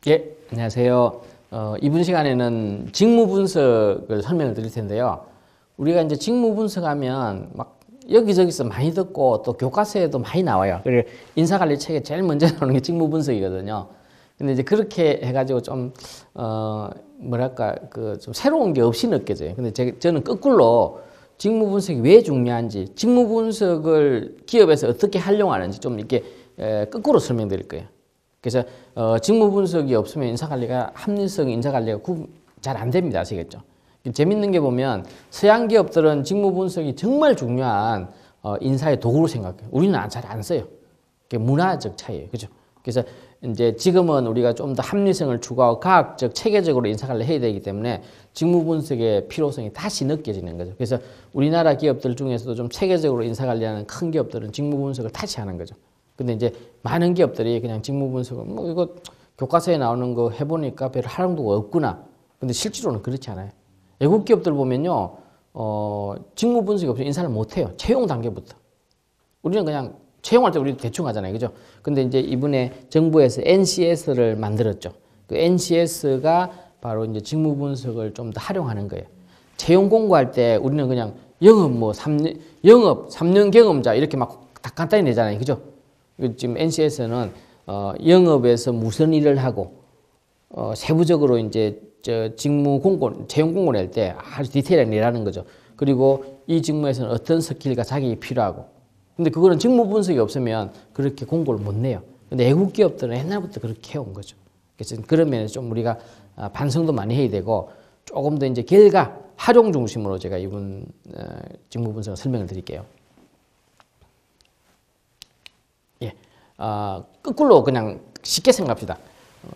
예, 안녕하세요. 이번 시간에는 직무 분석을 설명을 드릴 텐데요. 우리가 이제 직무 분석하면 막 여기저기서 많이 듣고 또 교과서에도 많이 나와요. 그리고 인사관리 책에 제일 먼저 나오는 게 직무 분석이거든요. 근데 이제 그렇게 해가지고 좀, 뭐랄까, 좀 새로운 게 없이 느껴져요. 근데 저는 거꾸로 직무 분석이 왜 중요한지, 직무 분석을 기업에서 어떻게 활용하는지 좀 이렇게 거꾸로 설명드릴 거예요. 그래서 직무 분석이 없으면 인사관리가 합리성 인사관리가 잘 안 됩니다. 아시겠죠? 재밌는 게 보면 서양 기업들은 직무 분석이 정말 중요한 인사의 도구로 생각해요. 우리는 잘 안 써요. 그게 문화적 차이예요. 그죠? 그래서 이제 지금은 우리가 좀 더 합리성을 추구하고 과학적 체계적으로 인사관리 해야 되기 때문에 직무 분석의 필요성이 다시 느껴지는 거죠. 그래서 우리나라 기업들 중에서도 좀 체계적으로 인사관리하는 큰 기업들은 직무 분석을 다시 하는 거죠. 근데 이제 많은 기업들이 그냥 직무 분석을 뭐 이거 교과서에 나오는 거 해보니까 별 활용도가 없구나. 근데 실제로는 그렇지 않아요. 외국 기업들 보면요, 직무 분석이 없으면 인사를 못 해요. 채용 단계부터. 우리는 그냥 채용할 때 우리도 대충 하잖아요. 그죠? 근데 이제 이번에 정부에서 NCS를 만들었죠. 그 NCS가 바로 이제 직무 분석을 좀 더 활용하는 거예요. 채용 공고할 때 우리는 그냥 영업 3년 경험자 이렇게 막 다 간단히 내잖아요. 그죠? 지금 NCS는 영업에서 무슨 일을 하고 세부적으로 이제 직무 공고, 채용 공고 낼 때 아주 디테일하게 내라는 거죠. 그리고 이 직무에서는 어떤 스킬과 자격이 필요하고. 근데 그거는 직무 분석이 없으면 그렇게 공고를 못 내요. 근데 외국 기업들은 옛날부터 그렇게 해온 거죠. 그래서 그런 면에서 좀 우리가 반성도 많이 해야 되고 조금 더 이제 결과, 활용 중심으로 제가 이번 직무 분석을 설명을 드릴게요. 예, 거꾸로 그냥 쉽게 생각합시다.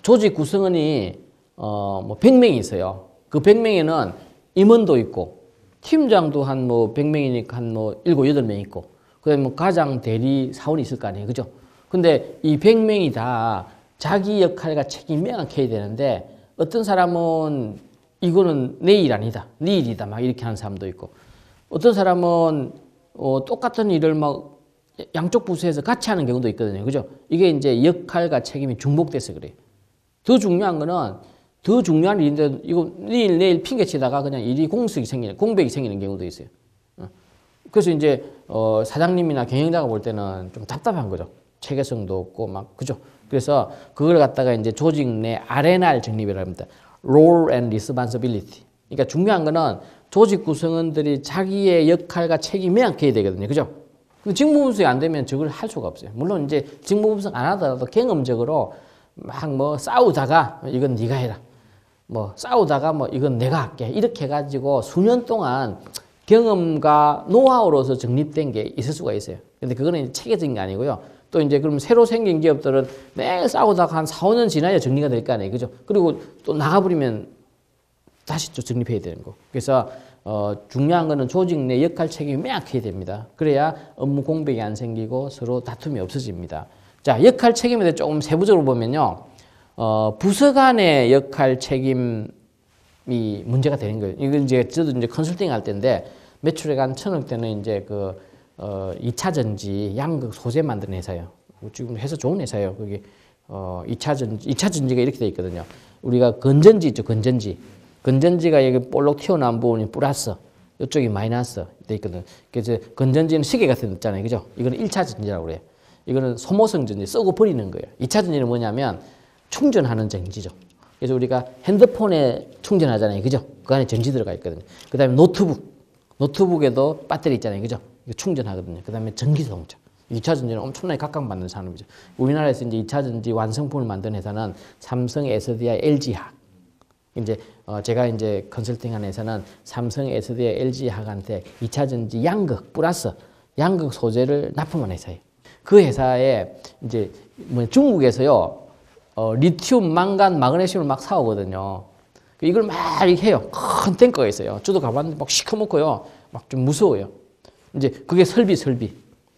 조직 구성원이 뭐 100명이 있어요. 그 100명에는 임원도 있고 팀장도 한 뭐 100명이니까 한 뭐 7, 8명 있고 그다음에 뭐 과장, 대리, 사원이 있을 거 아니에요. 그죠? 근데 이 100명이 다 자기 역할과 책임이 명확해야 되는데 어떤 사람은 이거는 내 일 아니다. 네 일이다. 막 이렇게 하는 사람도 있고 어떤 사람은 똑같은 일을 막 양쪽 부서에서 같이 하는 경우도 있거든요. 그죠? 이게 이제 역할과 책임이 중복돼서 그래요. 더 중요한 거는 더 중요한 일인데 이거 내일 핑계치다가 그냥 일이 공백이 생기는 경우도 있어요. 그래서 이제 사장님이나 경영자가 볼 때는 좀 답답한 거죠. 체계성도 없고 막 그죠. 그래서 그걸 갖다가 이제 조직 내 R&R 정립이라고 합니다. Role and Responsibility. 그러니까 중요한 거는 조직 구성원들이 자기의 역할과 책임이 명확해야 되거든요. 그죠? 근데 직무 분석이 안 되면 저걸 할 수가 없어요. 물론 이제 직무 분석 안 하더라도 경험적으로 막 뭐 싸우다가 이건 네가 해라. 뭐 싸우다가 뭐 이건 내가 할게. 이렇게 해가지고 수년 동안 경험과 노하우로서 정립된 게 있을 수가 있어요. 근데 그거는 이제 체계적인 게 아니고요. 또 이제 그럼 새로 생긴 기업들은 매일 싸우다가 한 4, 5년 지나야 정리가 될 거 아니에요. 그죠? 그리고 또 나가버리면 다시 또 정립해야 되는 거. 그래서 중요한 거는 조직 내 역할 책임이 명확해야 됩니다. 그래야 업무 공백이 안 생기고 서로 다툼이 없어집니다. 자, 역할 책임에 대해 조금 세부적으로 보면요. 부서 간의 역할 책임이 문제가 되는 거예요. 이건 이제 저도 이제 컨설팅 할 때인데 매출액 한 1,000억대는 이제 2차 전지 양극 소재 만드는 회사예요. 지금 회사 좋은 회사예요. 거기 2차 전지가 이렇게 돼 있거든요. 우리가 건전지 있죠, 건전지. 건전지가 여기 볼록 튀어나온 부분이 플러스, 이쪽이 마이너스 돼 있거든. 그래서 건전지는 시계 같은 거 있잖아요. 그죠? 이거는 1차 전지라고 그래요. 이거는 소모성 전지, 쓰고 버리는 거예요. 2차 전지는 뭐냐면 충전하는 전지죠. 그래서 우리가 핸드폰에 충전하잖아요. 그죠? 그 안에 전지 들어가 있거든요. 그 다음에 노트북에도 배터리 있잖아요. 그죠? 이거 충전하거든요. 그 다음에 전기자동차. 2차 전지는 엄청나게 각광받는 산업이죠. 우리나라에서 이제 2차 전지 완성품을 만든 회사는 삼성, SDI, LG학. 이제 제가 이제 컨설팅한 회사는 삼성, SDI, LG학한테 2차 전지 양극 플러스 양극 소재를 납품한 회사예요. 그 회사에 이제 중국에서요 리튬, 망간, 마그네슘을 막 사오거든요. 이걸 막 이렇게 해요. 큰 탱커가 있어요. 저도 가봤는데 막 시커멓고요. 막 좀 무서워요. 이제 그게 설비.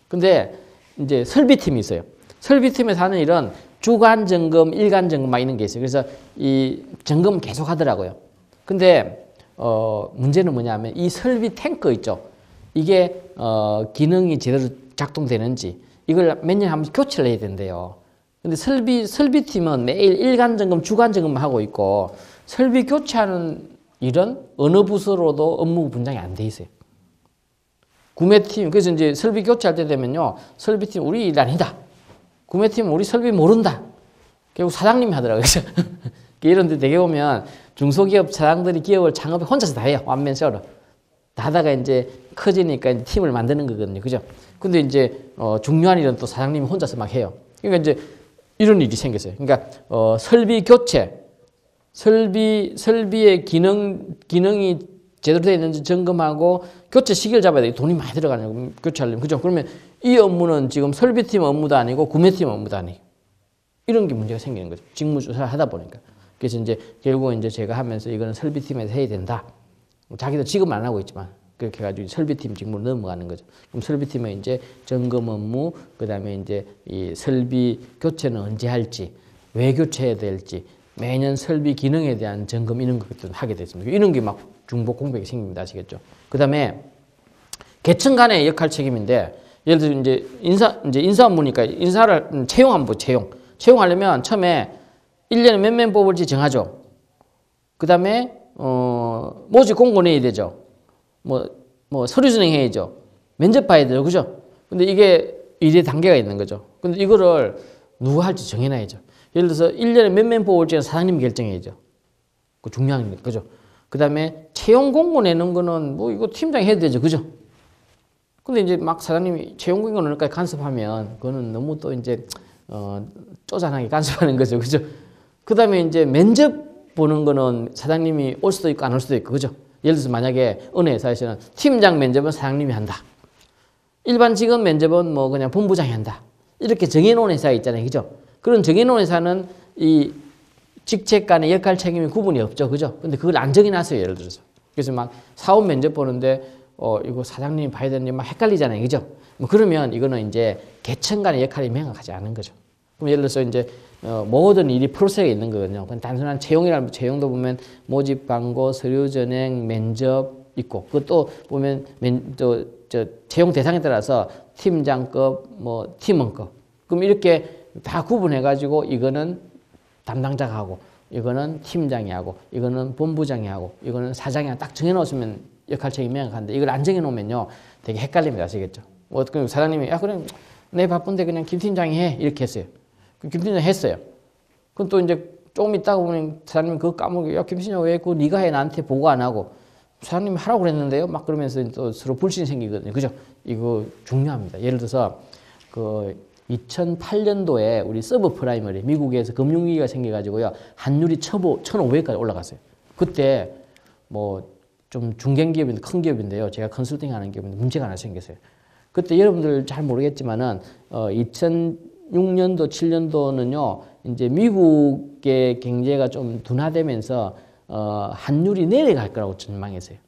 근데 이제 설비팀이 있어요. 설비팀에서 하는 일은 주간 점검, 일간 점검 막 이런 게 있어요. 그래서 이 점검 계속 하더라고요. 근데 문제는 뭐냐면 이 설비 탱커 있죠. 이게 기능이 제대로 작동되는지 이걸 몇 년에 한 번씩 교체를 해야 된대요. 근데 설비팀은 매일 일간 점검, 주간 점검만 하고 있고 설비 교체하는 일은 어느 부서로도 업무 분장이 안 돼 있어요. 구매팀, 그래서 이제 설비 교체할 때 되면요, 설비팀 우리 일 아니다. 구매팀 우리 설비 모른다. 결국 사장님이 하더라고요. 이런 데 되게 보면 중소기업 사장들이 기업을 창업에 혼자서 다 해요. 완맨쇼로. 다 하다가 이제 커지니까 이제 팀을 만드는 거거든요. 그죠? 근데 이제 중요한 일은 또 사장님이 혼자서 막 해요. 그러니까 이제 이런 일이 생겼어요. 그러니까 설비 교체, 설비의 기능이 제대로 되어 있는지 점검하고 교체 시기를 잡아야 돼요. 돈이 많이 들어가는 교체하려면. 그죠? 그러면 이 업무는 지금 설비팀 업무도 아니고 구매팀 업무도 아니고 이런 게 문제가 생기는 거죠. 직무 조사를 하다 보니까. 그래서 이제 결국 이제 제가 하면서 이거는 설비팀에서 해야 된다. 자기도 지금 안 하고 있지만 그렇게 해가지고 설비팀 직무로 넘어가는 거죠. 그럼 설비팀에 이제 점검 업무, 그 다음에 이제 이 설비 교체는 언제 할지, 왜 교체해야 될지, 매년 설비 기능에 대한 점검 이런 것들을 하게 됐습니다. 이런 게 막 중복 공백이 생깁니다. 아시겠죠? 그 다음에 계층 간의 역할 책임인데 예를 들어 이제 인사 업무니까 인사를 채용. 채용하려면 처음에 1년에 몇 명 뽑을지 정하죠. 그 다음에 모집 공고 내야 되죠. 뭐 서류 진행해야죠. 면접 봐야 되죠. 그죠? 근데 이게 일의 단계가 있는 거죠. 근데 이거를 누가 할지 정해놔야죠. 예를 들어서 1년에 몇 명 뽑을지는 사장님이 결정해야죠. 그 중요한 거죠. 그 다음에 채용 공고 내는 거는 뭐 이거 팀장이 해야 되죠. 그죠? 근데 이제 막 사장님이 채용 공고 넣을까 간섭하면 그거는 너무 또 이제 쪼잔하게 간섭하는 거죠. 그죠? 그 다음에 이제 면접 보는 거는 사장님이 올 수도 있고 안 올 수도 있고. 그죠? 예를 들어서 만약에 어느 회사에서는 팀장 면접은 사장님이 한다. 일반 직원 면접은 뭐 그냥 본부장이 한다. 이렇게 정해놓은 회사 있잖아요. 그죠? 그런 정해놓은 회사는 이 직책 간의 역할 책임이 구분이 없죠. 그죠? 근데 그걸 안 정해놨어요. 예를 들어서. 그래서 막 사업 면접 보는데 이거 사장님이 봐야 되는데 막 헷갈리잖아요. 그죠? 뭐 그러면 이거는 이제 계층 간의 역할이 명확하지 않은 거죠. 그럼 예를 들어서 이제 모든 일이 프로세스가 있는 거거든요. 단순한 채용이라면 채용도 보면 모집 광고, 서류 전행, 면접 있고 그것도 보면 채용 대상에 따라서 팀장급, 뭐 팀원급. 그럼 이렇게 다 구분해 가지고 이거는 담당자가 하고 이거는 팀장이 하고 이거는 본부장이 하고 이거는 사장이 하고 딱 정해 놓으면 역할 책임이 명확한데 이걸 안 정해 놓으면요 되게 헷갈립니다. 아시겠죠? 그럼 사장님이 야 그럼 내 바쁜데 그냥 김 팀장이 해 이렇게 했어요. 김 팀장이 했어요. 그럼 또 이제 조금 있다가 보면 사장님이 그거 까먹고 야 김 팀장 왜 그거 네가 해 나한테 보고 안 하고 사장님이 하라고 그랬는데요. 막 그러면서 또 서로 불신이 생기거든요. 그죠? 이거 중요합니다. 예를 들어서 그 2008년도에 우리 서브프라이머리 미국에서 금융위기가 생겨가지고요 환율이 1,500까지 올라갔어요. 그때 뭐 좀 중견기업인데 큰 기업인데요. 제가 컨설팅하는 기업인데 문제가 하나 생겼어요. 그때 여러분들 잘 모르겠지만은 2006년도 7년도는요 이제 미국의 경제가 좀 둔화되면서 환율이 내려갈 거라고 전망했어요.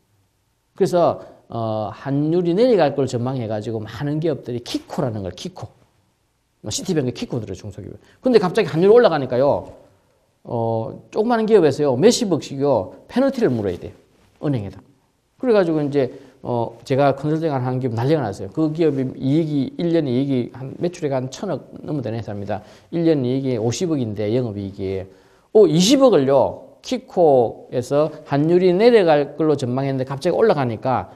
그래서 환율이 내려갈 걸 전망해가지고 많은 기업들이 키코라는 걸 키코. 시티뱅크 키코들의 중소기업. 근데 갑자기 환율이 올라가니까요, 조그마한 기업에서요, 몇십억씩요, 페널티를 물어야 돼요. 은행에다. 그래가지고 이제, 제가 컨설팅 하는 기업 난리가 났어요. 그 기업이 이익이, 1년 이익이 매출액 한 1,000억 넘어 되는 회사입니다. 1년 이익이 50억인데, 영업이익이. 20억을요, 키코에서 환율이 내려갈 걸로 전망했는데 갑자기 올라가니까,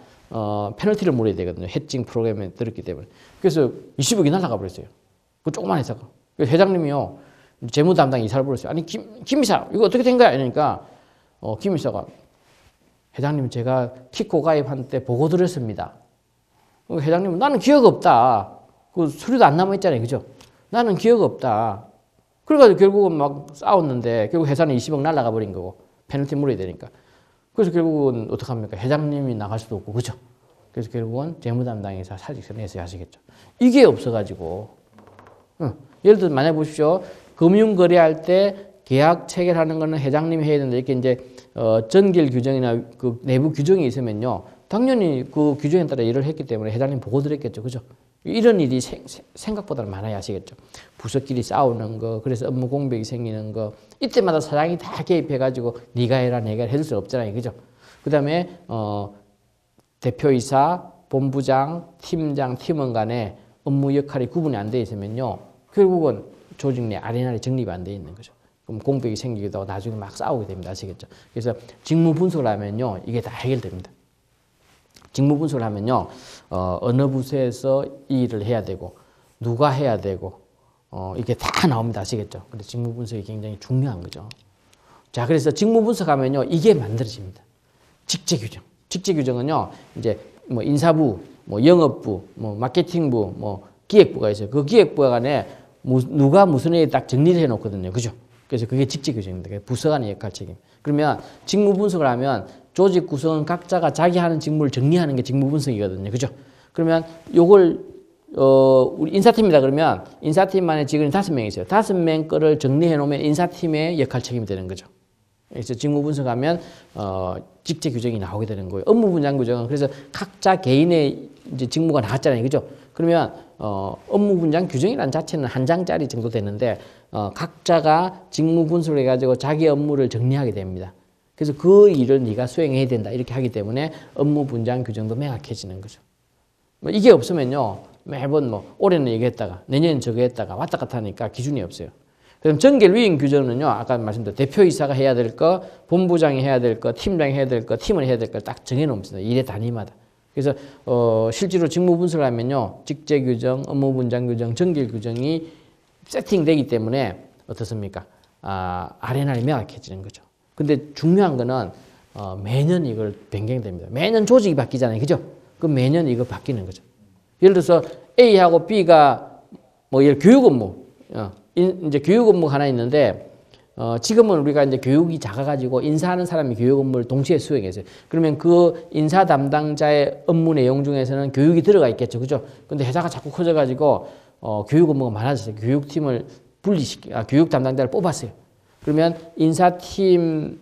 페널티를 물어야 되거든요. 해칭 프로그램에 들었기 때문에. 그래서 20억이 날아가 버렸어요. 그 조그만 회사가. 그래서 회장님이요, 재무 담당 이사를 불렀어요. 아니, 김 이사, 이거 어떻게 된 거야? 이러니까, 김 이사가, 회장님, 제가 키코 가입한 때 보고 드렸습니다. 회장님은 나는 기억 없다. 그 서류도 안 남아있잖아요. 그죠? 나는 기억 없다. 그래가지고 결국은 막 싸웠는데, 결국 회사는 20억 날아가 버린 거고, 페널티 물어야 되니까. 그래서 결국은 어떡합니까? 회장님이 나갈 수도 없고, 그죠? 그래서 결국은 재무 담당 이사 사직서 내세요. 하시겠죠? 이게 없어가지고, 예를 들어 만약에 보십시오. 금융거래할 때 계약 체결하는 거는 회장님이 해야 되는데 이렇게 이제 전결 규정이나 그 내부 규정이 있으면요. 당연히 그 규정에 따라 일을 했기 때문에 회장님 보고 드렸겠죠. 그죠? 이런 일이 생각보다는 많아야 하시겠죠. 부서끼리 싸우는 거, 그래서 업무 공백이 생기는 거. 이때마다 사장이 다 개입해가지고 네가 해라 내가 해줄 수 없잖아요. 그죠? 그 다음에 대표이사, 본부장, 팀장, 팀원 간에 업무 역할이 구분이 안 돼 있으면요. 결국은 조직 내 RNR이 정립이 안 돼 있는 거죠. 그럼 공백이 생기기도 하고 나중에 막 싸우게 됩니다. 아시겠죠? 그래서 직무 분석을 하면요, 이게 다 해결됩니다. 직무 분석을 하면요, 어느 부서에서 이 일을 해야 되고, 누가 해야 되고, 이게 다 나옵니다. 아시겠죠? 근데 직무 분석이 굉장히 중요한 거죠. 자, 그래서 직무 분석하면요, 이게 만들어집니다. 직제 규정. 직제 규정은요, 이제 뭐 인사부, 뭐 영업부, 뭐 마케팅부, 뭐 기획부가 있어요. 그 기획부 간에 누가 무슨 일에 딱 정리를 해 놓거든요. 그죠? 그래서 그게 직제 규정입니다. 부서 간의 역할 책임. 그러면 직무 분석을 하면 조직 구성원 각자가 자기 하는 직무를 정리하는 게 직무 분석이거든요. 그죠? 그러면 요걸 우리 인사팀이다 그러면 인사팀만의 직원이 5명 있어요. 5명 거를 정리해 놓으면 인사팀의 역할 책임이 되는 거죠. 그래서 직무 분석하면 직제 규정이 나오게 되는 거예요. 업무 분장 규정은 그래서 각자 개인의 이제 직무가 나왔잖아요. 그죠? 그러면 업무 분장 규정이라는 자체는 한 장짜리 정도 되는데 각자가 직무 분석을 해가지고 자기 업무를 정리하게 됩니다. 그래서 그 일을 네가 수행해야 된다 이렇게 하기 때문에 업무 분장 규정도 명확해지는 거죠. 뭐 이게 없으면요 매번 뭐 올해는 이거 했다가 내년엔 저거 했다가 왔다 갔다 하니까 기준이 없어요. 그럼 정결위임 규정은요 아까 말씀드린 대표이사가 해야 될 거, 본부장이 해야 될 거, 팀장이 해야 될 거, 팀을 해야 될 걸 딱 정해놓습니다. 일의 단위마다. 그래서 실제로 직무 분석을 하면요 직제 규정, 업무 분장 규정, 정결 규정이 세팅되기 때문에 어떻습니까? RNR이 명확해지는 거죠. 근데 중요한 거는 매년 이걸 변경됩니다. 매년 조직이 바뀌잖아요. 그죠? 그럼 매년 이거 바뀌는 거죠. 예를 들어서 A하고 B가 뭐 예를 교육 업무, 이제 교육 업무가 하나 있는데 지금은 우리가 이제 교육이 작아가지고 인사하는 사람이 교육 업무를 동시에 수행했어요. 그러면 그 인사 담당자의 업무 내용 중에서는 교육이 들어가 있겠죠. 그죠? 근데 회사가 자꾸 커져가지고 교육 업무가 많아졌어요. 교육팀을 교육 담당자를 뽑았어요. 그러면 인사팀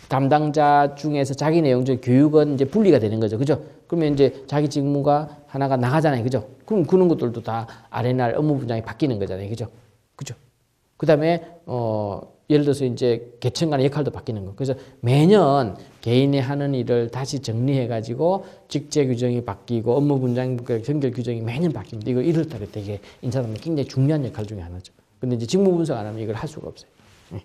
담당자 중에서 자기 내용 중 교육은 이제 분리가 되는 거죠. 그죠? 그러면 이제 자기 직무가 하나가 나가잖아요. 그죠? 그럼 그런 것들도 다 RNR 업무 분장이 바뀌는 거잖아요. 그죠? 그죠? 그 다음에, 예를 들어서 이제 계층 간의 역할도 바뀌는 거. 그래서 매년 개인이 하는 일을 다시 정리해가지고 직제 규정이 바뀌고 업무 분장, 정결 규정이 매년 바뀝니다. 이거 1월 달에 되게 인사하면 굉장히 중요한 역할 중에 하나죠. 근데 이제 직무 분석 안 하면 이걸 할 수가 없어요. 네.